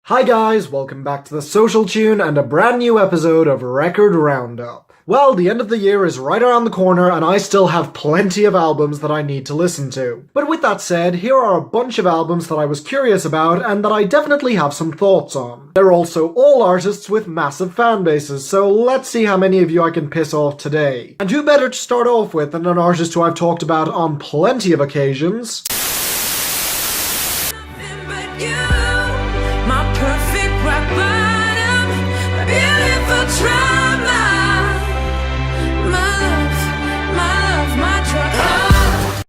Hi guys, welcome back to the Social Tune and a brand new episode of Record Roundup. Well, the end of the year is right around the corner and I still have plenty of albums that I need to listen to. But with that said, here are a bunch of albums that I was curious about and that I definitely have some thoughts on. They're also all artists with massive fan bases, so let's see how many of you I can piss off today. And who better to start off with than an artist who I've talked about on plenty of occasions.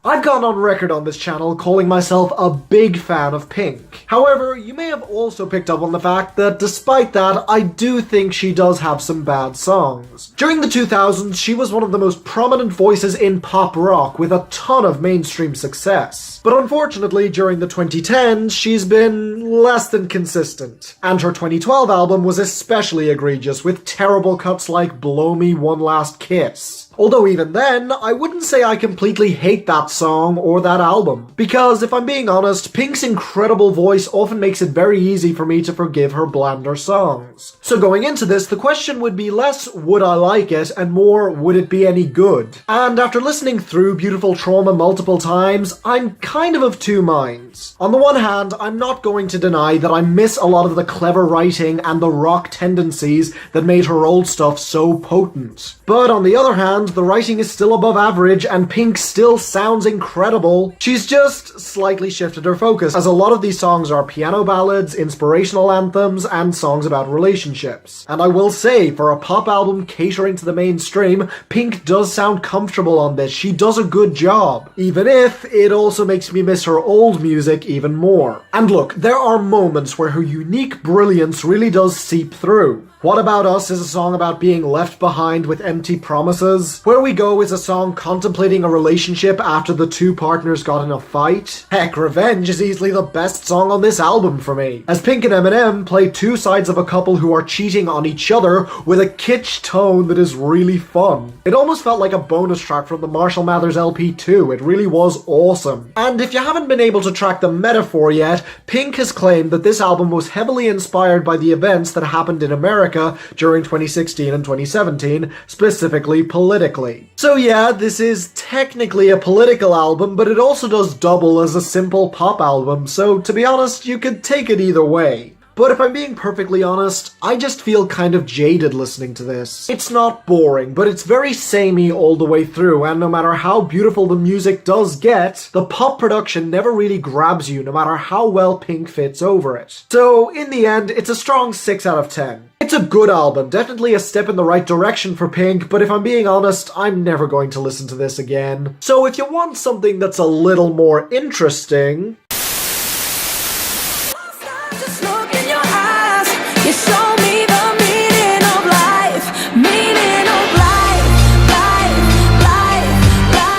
I've gone on record on this channel calling myself a big fan of Pink. However, you may have also picked up on the fact that despite that, I do think she does have some bad songs. During the 2000s, she was one of the most prominent voices in pop rock with a ton of mainstream success. But unfortunately, during the 2010s, she's been less than consistent. And her 2012 album was especially egregious, with terrible cuts like Blow Me One Last Kiss. Although even then, I wouldn't say I completely hate that song or that album. Because if I'm being honest, Pink's incredible voice often makes it very easy for me to forgive her blander songs. So going into this, the question would be less, would I like it, and more, would it be any good? And after listening through Beautiful Trauma multiple times, I'm kind of two minds. On the one hand, I'm not going to deny that I miss a lot of the clever writing and the rock tendencies that made her old stuff so potent. But on the other hand, the writing is still above average and Pink still sounds incredible. She's just slightly shifted her focus, as a lot of these songs are piano ballads, inspirational anthems, and songs about relationships. And I will say, for a pop album catering to the mainstream, Pink does sound comfortable on this. She does a good job, even if it also makes me miss her old music even more. And look, there are moments where her unique brilliance really does seep through. What About Us is a song about being left behind with empty promises. Where We Go is a song contemplating a relationship after the two partners got in a fight. Heck, Revenge is easily the best song on this album for me, as Pink and Eminem play two sides of a couple who are cheating on each other with a kitsch tone that is really fun. It almost felt like a bonus track from the Marshall Mathers LP too. It really was awesome. And if you haven't been able to track the metaphor yet, Pink has claimed that this album was heavily inspired by the events that happened in America during 2016 and 2017, specifically politically. So yeah, this is technically a political album, but it also does double as a simple pop album, so to be honest, you could take it either way. But if I'm being perfectly honest, I just feel kind of jaded listening to this. It's not boring, but it's very samey all the way through, and no matter how beautiful the music does get, the pop production never really grabs you, no matter how well Pink fits over it. So in the end, it's a strong 6 out of 10. It's a good album, definitely a step in the right direction for Pink, but if I'm being honest, I'm never going to listen to this again. So if you want something that's a little more interesting... You show me the meaning of life,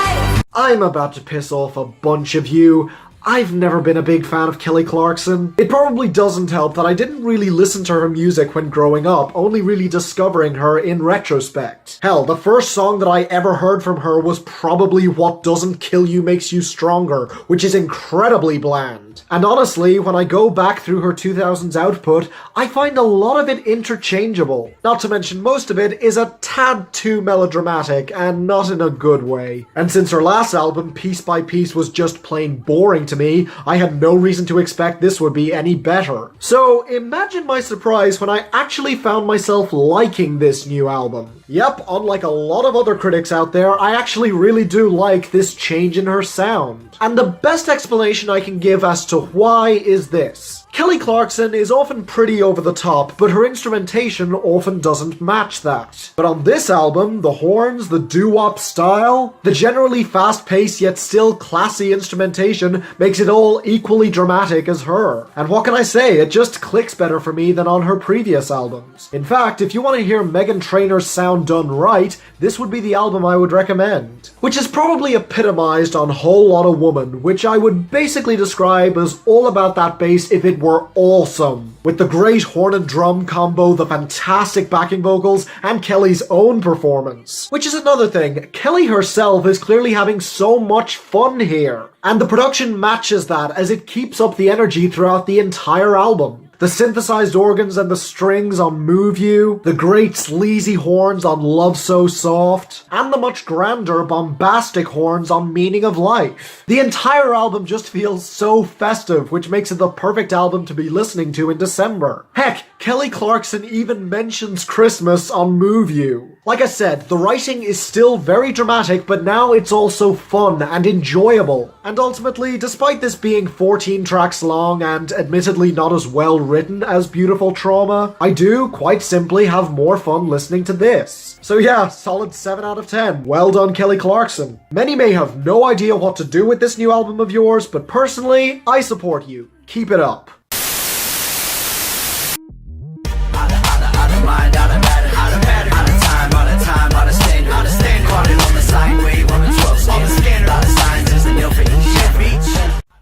life. I'm about to piss off a bunch of you. I've never been a big fan of Kelly Clarkson. It probably doesn't help that I didn't really listen to her music when growing up, only really discovering her in retrospect. Hell, the first song that I ever heard from her was probably What Doesn't Kill You Makes You Stronger, which is incredibly bland. And honestly, when I go back through her 2000s output, I find a lot of it interchangeable. Not to mention most of it is a tad too melodramatic, and not in a good way. And since her last album, Piece by Piece, was just plain boring to me, I had no reason to expect this would be any better. So imagine my surprise when I actually found myself liking this new album. Yep, unlike a lot of other critics out there, I actually really do like this change in her sound. And the best explanation I can give as to why is this. Kelly Clarkson is often pretty over the top, but her instrumentation often doesn't match that. But on this album, the horns, the doo-wop style, the generally fast-paced yet still classy instrumentation makes it all equally dramatic as her. And what can I say, it just clicks better for me than on her previous albums. In fact, if you want to hear Meghan Trainor's sound done right, this would be the album I would recommend. Which is probably epitomized on Whole Lotta Woman, which I would basically describe as all about that bass if it were awesome. With the great horn and drum combo, the fantastic backing vocals, and Kelly's own performance. Which is another thing, Kelly herself is clearly having so much fun here. And the production matches that as it keeps up the energy throughout the entire album. the synthesized organs and the strings on Move You, the great sleazy horns on Love So Soft, and the much grander bombastic horns on Meaning of Life. The entire album just feels so festive, which makes it the perfect album to be listening to in December. Heck, Kelly Clarkson even mentions Christmas on Move You. Like I said, the writing is still very dramatic, but now it's also fun and enjoyable. And ultimately, despite this being 14 tracks long and admittedly not as well written as Beautiful Trauma, I do, quite simply, have more fun listening to this. So yeah, solid 7 out of 10. Well done, Kelly Clarkson. Many may have no idea what to do with this new album of yours, but personally, I support you. Keep it up.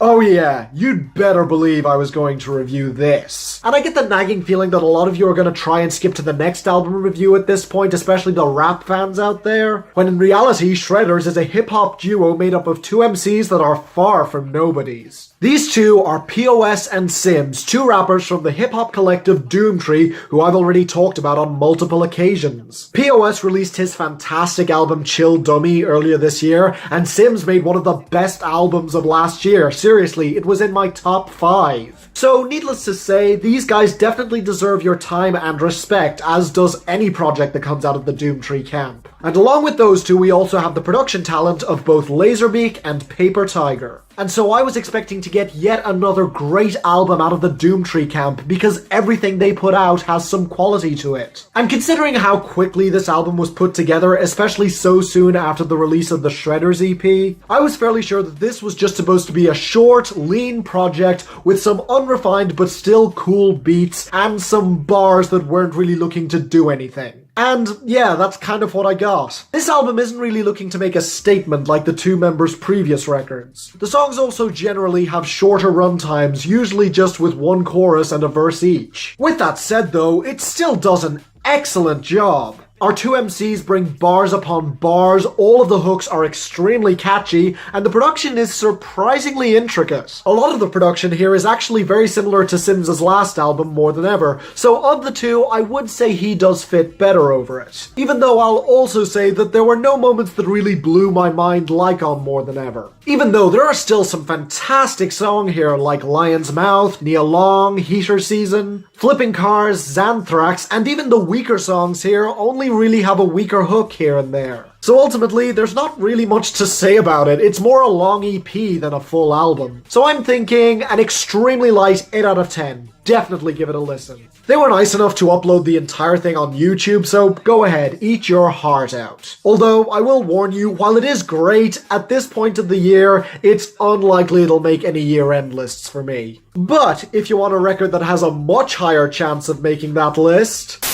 Oh yeah, you'd better believe I was going to review this. And I get the nagging feeling that a lot of you are going to try and skip to the next album review at this point, especially the rap fans out there, when in reality, Shredders is a hip-hop duo made up of two MCs that are far from nobodies. These two are POS and Sims, two rappers from the hip-hop collective Doomtree, who I've already talked about on multiple occasions. POS released his fantastic album Chill Dummy earlier this year, and Sims made one of the best albums of last year. Seriously, it was in my top 5. So, needless to say, these guys definitely deserve your time and respect, as does any project that comes out of the Doomtree camp. And along with those two, we also have the production talent of both Laserbeak and Paper Tiger. And so I was expecting to get yet another great album out of the Doomtree camp, because everything they put out has some quality to it. And considering how quickly this album was put together, especially so soon after the release of the Shredders EP, I was fairly sure that this was just supposed to be a short, lean project with some unrefined but still cool beats and some bars that weren't really looking to do anything. And yeah, that's kind of what I got. This album isn't really looking to make a statement like the two members' previous records. The songs also generally have shorter runtimes, usually just with one chorus and a verse each. With that said though, it still does an excellent job. Our two MCs bring bars upon bars, all of the hooks are extremely catchy, and the production is surprisingly intricate. A lot of the production here is actually very similar to Sims' last album more than ever, so of the two, I would say he does fit better over it. Even though I'll also say that there were no moments that really blew my mind like on More Than Ever. Even though there are still some fantastic songs here like Lion's Mouth, Nia Long, Heater Season, Flipping Cars, Xanthrax, and even the weaker songs here only really have a weaker hook here and there. So ultimately, there's not really much to say about it. It's more a long EP than a full album. So I'm thinking an extremely light 8 out of 10. Definitely give it a listen. They were nice enough to upload the entire thing on YouTube, so go ahead, eat your heart out. Although, I will warn you, while it is great, at this point of the year, it's unlikely it'll make any year-end lists for me. But, if you want a record that has a much higher chance of making that list...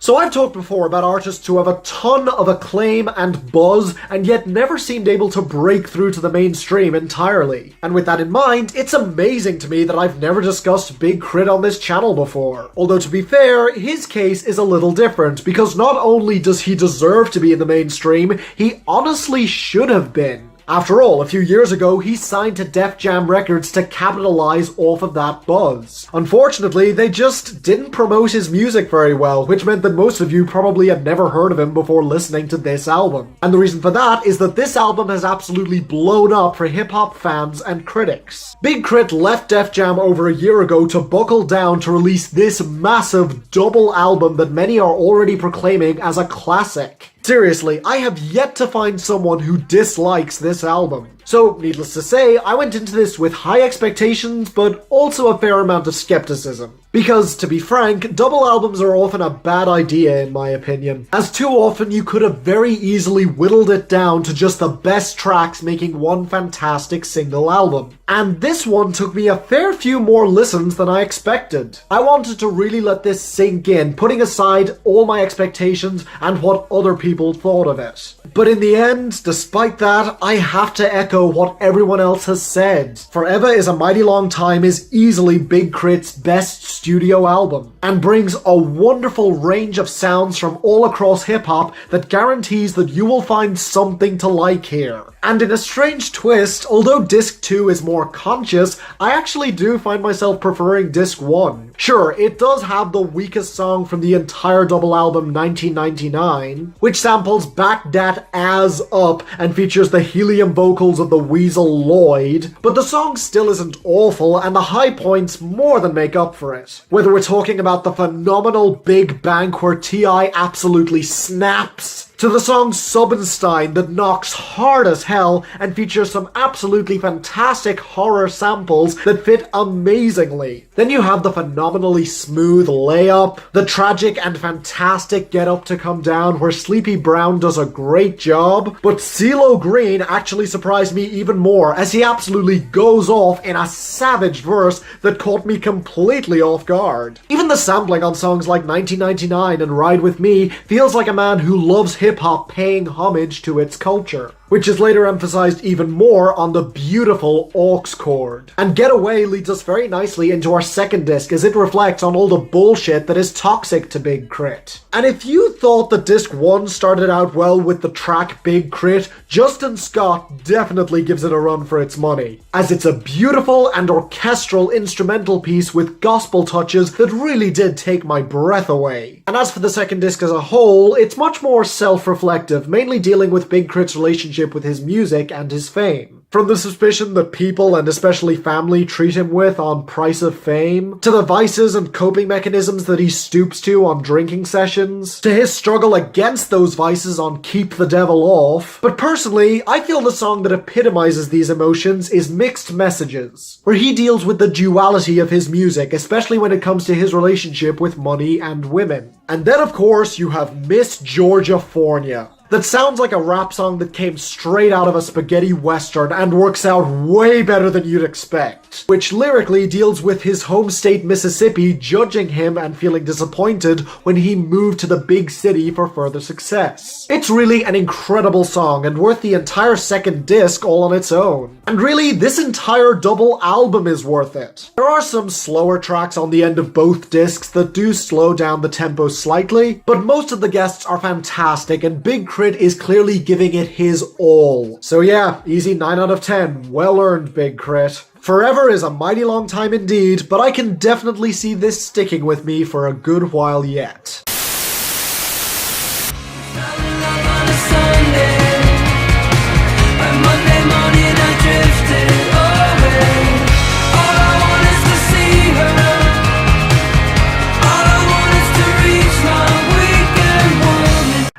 So I've talked before about artists who have a ton of acclaim and buzz, and yet never seemed able to break through to the mainstream entirely. And with that in mind, it's amazing to me that I've never discussed Big K.R.I.T on this channel before. Although to be fair, his case is a little different, because not only does he deserve to be in the mainstream, he honestly should have been. After all, a few years ago, he signed to Def Jam Records to capitalize off of that buzz. Unfortunately, they just didn't promote his music very well, which meant that most of you probably had never heard of him before listening to this album. And the reason for that is that this album has absolutely blown up for hip-hop fans and critics. Big K.R.I.T left Def Jam over a year ago to buckle down to release this massive double album that many are already proclaiming as a classic. Seriously, I have yet to find someone who dislikes this album. So, needless to say, I went into this with high expectations, but also a fair amount of skepticism. Because, to be frank, double albums are often a bad idea in my opinion, as too often you could have very easily whittled it down to just the best tracks making one fantastic single album. And this one took me a fair few more listens than I expected. I wanted to really let this sink in, putting aside all my expectations and what other people people thought of it. But in the end, despite that, I have to echo what everyone else has said. Forever is a Mighty Long Time is easily Big K.R.I.T's best studio album, and brings a wonderful range of sounds from all across hip-hop that guarantees that you will find something to like here. And in a strange twist, although Disc 2 is more conscious, I actually do find myself preferring Disc 1. Sure, it does have the weakest song from the entire double album 1999, which samples Back Dat As Up and features the helium vocals of the Weasel Lloyd, but the song still isn't awful, and the high points more than make up for it. Whether we're talking about the phenomenal Big Bang where T.I. absolutely snaps, to the song Subenstein that knocks hard as hell and features some absolutely fantastic horror samples that fit amazingly. Then you have the phenomenally smooth Layup, the tragic and fantastic Get Up to Come Down where Sleepy Brown does a great job, but CeeLo Green actually surprised me even more as he absolutely goes off in a savage verse that caught me completely off guard. Even the sampling on songs like 1999 and Ride With Me feels like a man who loves hip-hop paying homage to its culture, which is later emphasized even more on the beautiful aux chord. And Get Away leads us very nicely into our second disc as it reflects on all the bullshit that is toxic to Big K.R.I.T. And if you thought that disc 1 started out well with the track Big K.R.I.T., Justin Scott definitely gives it a run for its money, as it's a beautiful and orchestral instrumental piece with gospel touches that really did take my breath away. And as for the second disc as a whole, it's much more self-reflective, mainly dealing with Big K.R.I.T's relationship with his music and his fame. From the suspicion that people, and especially family, treat him with on Price of Fame, to the vices and coping mechanisms that he stoops to on drinking sessions, to his struggle against those vices on Keep the Devil Off. But personally, I feel the song that epitomizes these emotions is Mixed Messages, where he deals with the duality of his music, especially when it comes to his relationship with money and women. And then of course you have Miss Georgia Fornia, that sounds like a rap song that came straight out of a spaghetti western and works out way better than you'd expect, which lyrically deals with his home state Mississippi judging him and feeling disappointed when he moved to the big city for further success. It's really an incredible song and worth the entire second disc all on its own. And really, this entire double album is worth it. There are some slower tracks on the end of both discs that do slow down the tempo slightly, but most of the guests are fantastic and Big K.R.I.T is clearly giving it his all. So yeah, easy 9 out of 10. Well earned, Big K.R.I.T. Forever is a mighty long time indeed, but I can definitely see this sticking with me for a good while yet.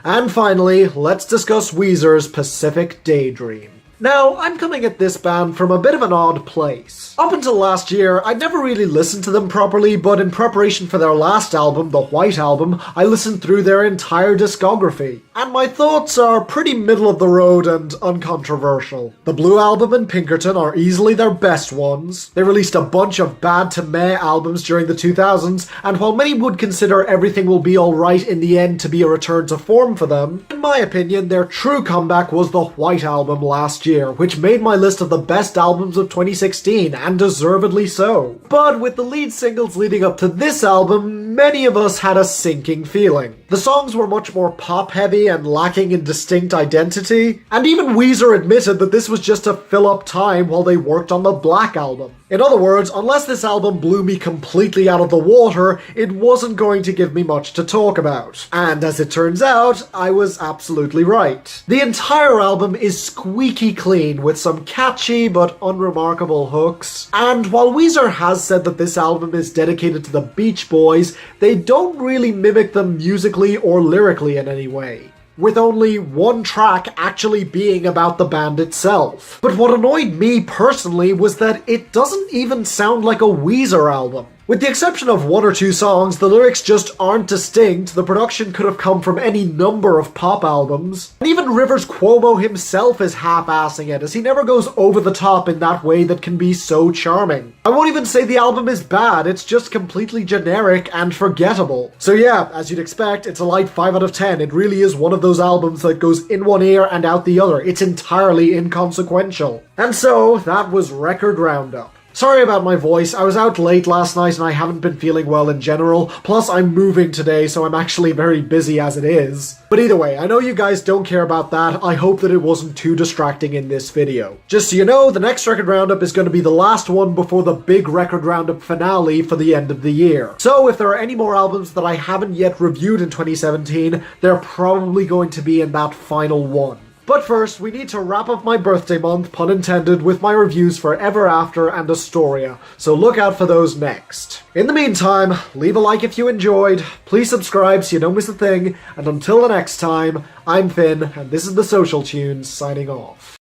And finally, let's discuss Weezer's Pacific Daydream. Now, I'm coming at this band from a bit of an odd place. Up until last year, I'd never really listened to them properly, but in preparation for their last album, the White Album, I listened through their entire discography. And my thoughts are pretty middle of the road and uncontroversial. The Blue Album and Pinkerton are easily their best ones. They released a bunch of bad to meh albums during the 2000s, and while many would consider Everything Will Be Alright in the end to be a return to form for them, in my opinion, their true comeback was the White Album last year, which made my list of the best albums of 2016, and deservedly so. But with the lead singles leading up to this album, many of us had a sinking feeling. The songs were much more pop-heavy and lacking in distinct identity, and even Weezer admitted that this was just to fill up time while they worked on the Black Album. In other words, unless this album blew me completely out of the water, it wasn't going to give me much to talk about. And as it turns out, I was absolutely right. The entire album is squeaky clean with some catchy but unremarkable hooks. And while Weezer has said that this album is dedicated to the Beach Boys, they don't really mimic them musically or lyrically in any way, with only one track actually being about the band itself. But what annoyed me personally was that it doesn't even sound like a Weezer album. With the exception of one or two songs, the lyrics just aren't distinct. The production could have come from any number of pop albums. And even Rivers Cuomo himself is half-assing it, as he never goes over the top in that way that can be so charming. I won't even say the album is bad, it's just completely generic and forgettable. So yeah, as you'd expect, it's a light 5 out of 10. It really is one of those albums that goes in one ear and out the other. It's entirely inconsequential. And so, that was Record Roundup. Sorry about my voice, I was out late last night and I haven't been feeling well in general, plus I'm moving today so I'm actually very busy as it is. But either way, I know you guys don't care about that, I hope that it wasn't too distracting in this video. Just so you know, the next Record Roundup is going to be the last one before the big Record Roundup finale for the end of the year. So if there are any more albums that I haven't yet reviewed in 2017, they're probably going to be in that final one. But first, we need to wrap up my birthday month, pun intended, with my reviews for Ever After and Astoria, so look out for those next. In the meantime, leave a like if you enjoyed, please subscribe so you don't miss a thing, and until the next time, I'm Finn, and this is the Social Tunes, signing off.